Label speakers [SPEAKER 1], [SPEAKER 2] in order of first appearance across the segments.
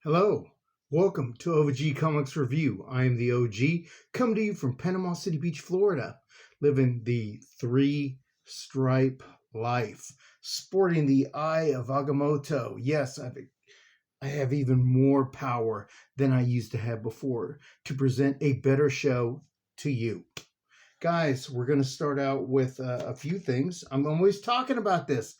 [SPEAKER 1] Hello, welcome to OG Comics Review. I am the OG, come to you from Panama City Beach, Florida, living the three-stripe life, sporting the eye of Agamotto. Yes, I have even more power than I used to have before to present a better show to you. Guys, we're going to start out with a few things. I'm always talking about this.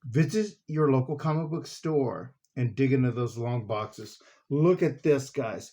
[SPEAKER 1] Visit your local comic book store and dig into those long boxes. Look at this, guys.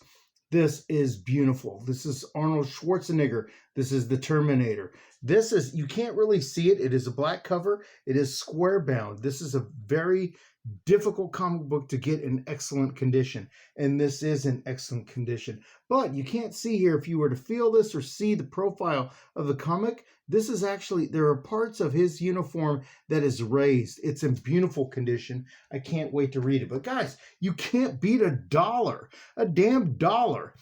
[SPEAKER 1] This is beautiful. This is Arnold Schwarzenegger. This is the Terminator. This is, you can't really see it. It is a black cover. It is square bound. This is a very difficult comic book to get in excellent condition. And this is in excellent condition. But you can't see here, if you were to feel this or see the profile of the comic, this is actually, there are parts of his uniform that is raised. It's in beautiful condition. I can't wait to read it. But guys, you can't beat $1. A damn dollar.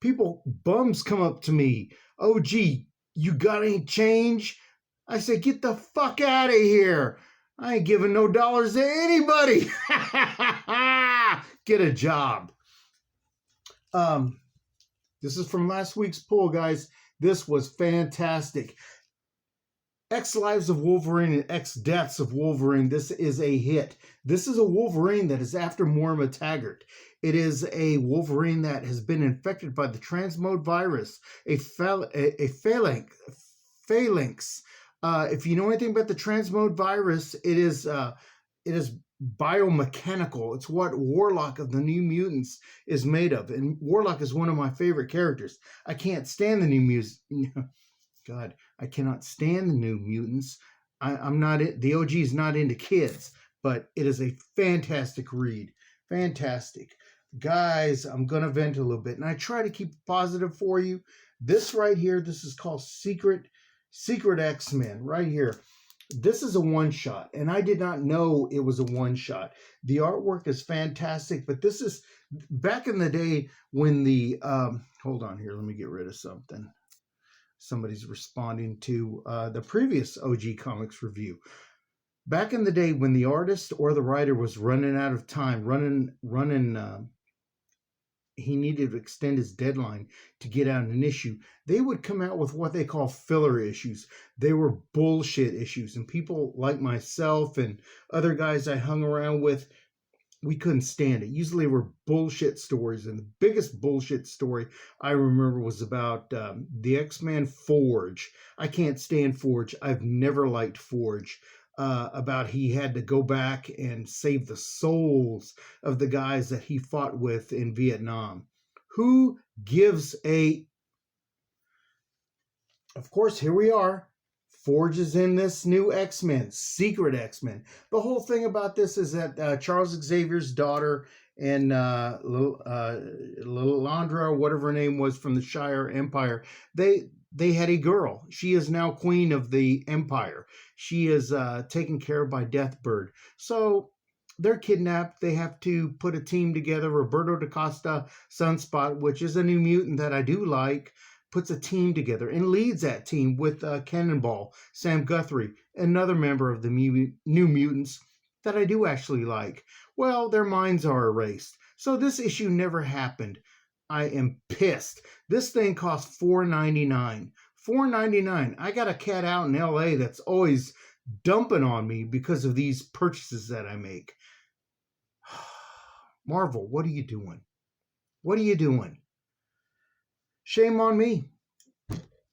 [SPEAKER 1] People, bums come up to me. Oh, gee, you got any change? I say, get the fuck out of here. I ain't giving no dollars to anybody. Get a job. This is from last week's poll, guys. This was fantastic. X Lives of Wolverine and X Deaths of Wolverine. This is a hit. This is a Wolverine that is after Moira Taggart. It is a Wolverine that has been infected by the transmode virus, a phalanx. If you know anything about the transmode virus, it is biomechanical. It's what Warlock of the New Mutants is made of, and Warlock is one of my favorite characters. I can't stand the New Mutants. God, I cannot stand the New Mutants. I'm not, the OG is not into kids, but it is a fantastic read. Fantastic. Guys, I'm going to vent a little bit, and I try to keep positive for you. This right here, this is called Secret X-Men right here. This is a one-shot, and I did not know it was a one-shot. The artwork is fantastic, but this is back in the day when the, hold on here, let me get rid of something. Somebody's responding to the previous OG Comics review. Back in the day when the artist or the writer was running out of time, he needed to extend his deadline to get out an issue, they would come out with what they call filler issues. They were bullshit issues, and people like myself and other guys I hung around with, we couldn't stand it. Usually were bullshit stories, and the biggest bullshit story I remember was about the X-Men Forge. I can't stand Forge. I've never liked Forge. About he had to go back and save the souls of the guys that he fought with in Vietnam. Who gives a... Of course, here we are. Forge is in this new X-Men, Secret X-Men. The whole thing about this is that Charles Xavier's daughter and little Landra, whatever her name was from the Shire Empire, they had a girl. She is now queen of the empire. She is taken care of by Deathbird. So they're kidnapped. They have to put a team together. Roberto da Costa Sunspot, which is a new mutant that I do like, puts a team together and leads that team with Cannonball, Sam Guthrie, another member of the New Mutants that I do actually like. Well, their minds are erased. So this issue never happened. I am pissed. This thing cost $4.99. $4.99. I got a cat out in LA that's always dumping on me because of these purchases that I make. Marvel, what are you doing? What are you doing? Shame on me.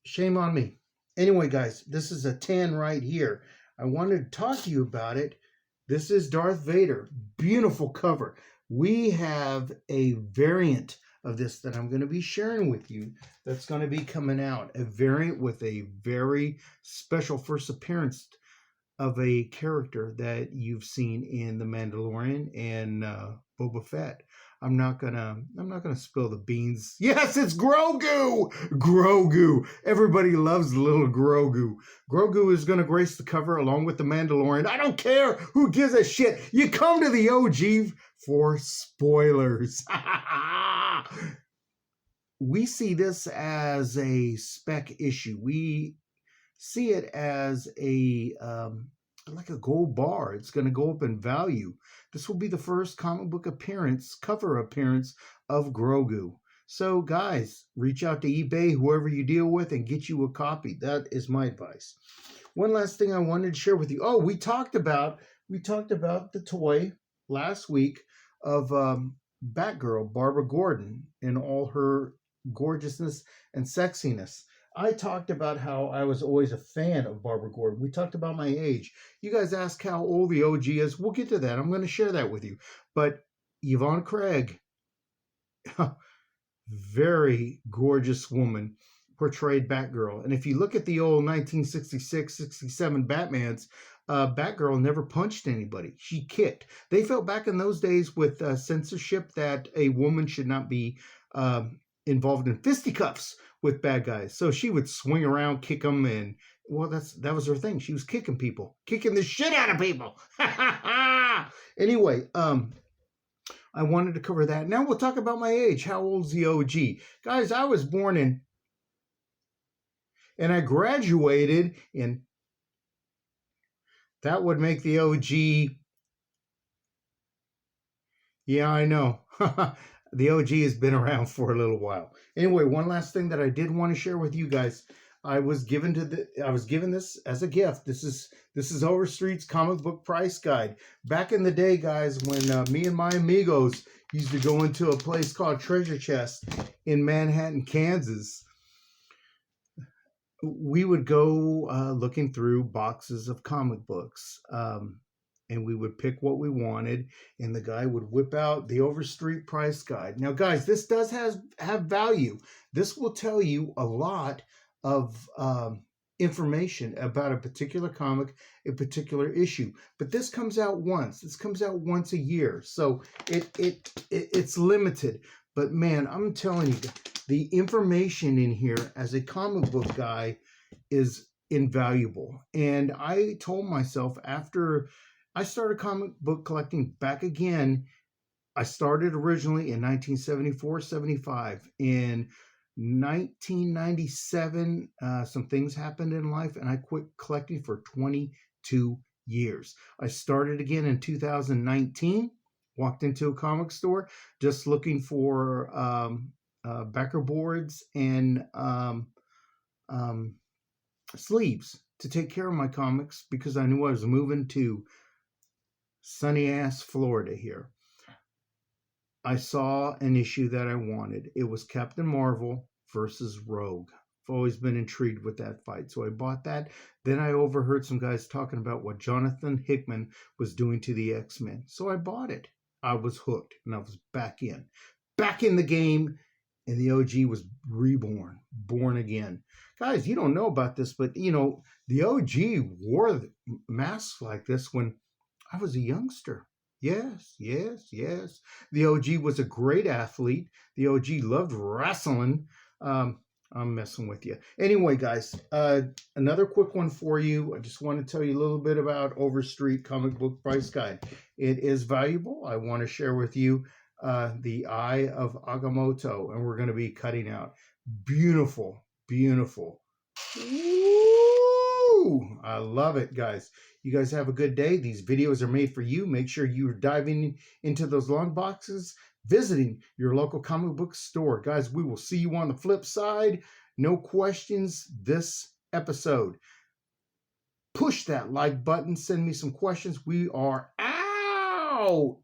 [SPEAKER 1] Shame on me. Anyway, guys, this is a 10 right here. I wanted to talk to you about it. This is Darth Vader. Beautiful cover. We have a variant of this that I'm going to be sharing with you that's going to be coming out. A variant with a very special first appearance of a character that you've seen in The Mandalorian and Boba Fett. I'm not gonna spill the beans. Yes, it's Grogu! Grogu! Everybody loves the little Grogu. Grogu is gonna grace the cover along with the Mandalorian. I don't care who gives a shit. You come to the OG for spoilers. We see this as a spec issue. We see it as a like a gold bar. It's going to go up in value. This will be the first comic book appearance, cover appearance of Grogu. So, guys, reach out to eBay, whoever you deal with, and get you a copy. That is my advice. One last thing I wanted to share with you. Oh, we talked about the toy last week of Batgirl, Barbara Gordon, in all her gorgeousness and sexiness. I talked about how I was always a fan of Barbara Gordon. We talked about my age. You guys asked how old the OG is. We'll get to that. I'm going to share that with you. But Yvonne Craig, very gorgeous woman, portrayed Batgirl. And if you look at the old 1966, 67 Batmans, Batgirl never punched anybody. She kicked. They felt back in those days with censorship that a woman should not be involved in fisticuffs with bad guys. So she would swing around, kick them, and well, that was her thing. She was kicking people, kicking the shit out of people. Anyway, I wanted to cover that. Now we'll talk about my age. How old's the OG? Guys, I was born in, and I graduated in, that would make the OG, yeah, I know. The OG has been around for a little while. Anyway, one last thing that I did want to share with you guys. I was given this as a gift. This is Overstreet's comic book price guide. Back in the day, guys, when me and my amigos used to go into a place called Treasure Chest in Manhattan, Kansas, we would go looking through boxes of comic books. And we would pick what we wanted, and the guy would whip out the Overstreet price guide. Now, guys, this does have value. This will tell you a lot of information about a particular comic, a particular issue. But this comes out once. This comes out once a year, so it's limited. But man, I'm telling you, the information in here as a comic book guy is invaluable. And I told myself, after I started comic book collecting back again, I started originally in 1974, 75. In 1997, some things happened in life, and I quit collecting for 22 years. I started again in 2019, walked into a comic store just looking for backer boards and sleeves to take care of my comics, because I knew I was moving to sunny ass Florida here. I saw an issue that I wanted. It was Captain Marvel versus Rogue. I've always been intrigued with that fight, so I bought that. Then I overheard some guys talking about what Jonathan Hickman was doing to the X-Men, so I bought it. I was hooked, and I was back in the game, and the OG was reborn, born again. Guys, you don't know about this, but you know, the OG wore masks like this when I was a youngster. Yes. The OG was a great athlete. The OG loved wrestling. I'm messing with you. Anyway, guys, another quick one for you. I just want to tell you a little bit about Overstreet Comic Book Price Guide. It is valuable. I want to share with you the Eye of Agamotto, and we're going to be cutting out. Beautiful. Woo! I love it, guys. You guys have a good day. These videos are made for you. Make sure you're diving into those long boxes, visiting your local comic book store. Guys, we will see you on the flip side. No questions this episode. Push that like button. Send me some questions. We are out.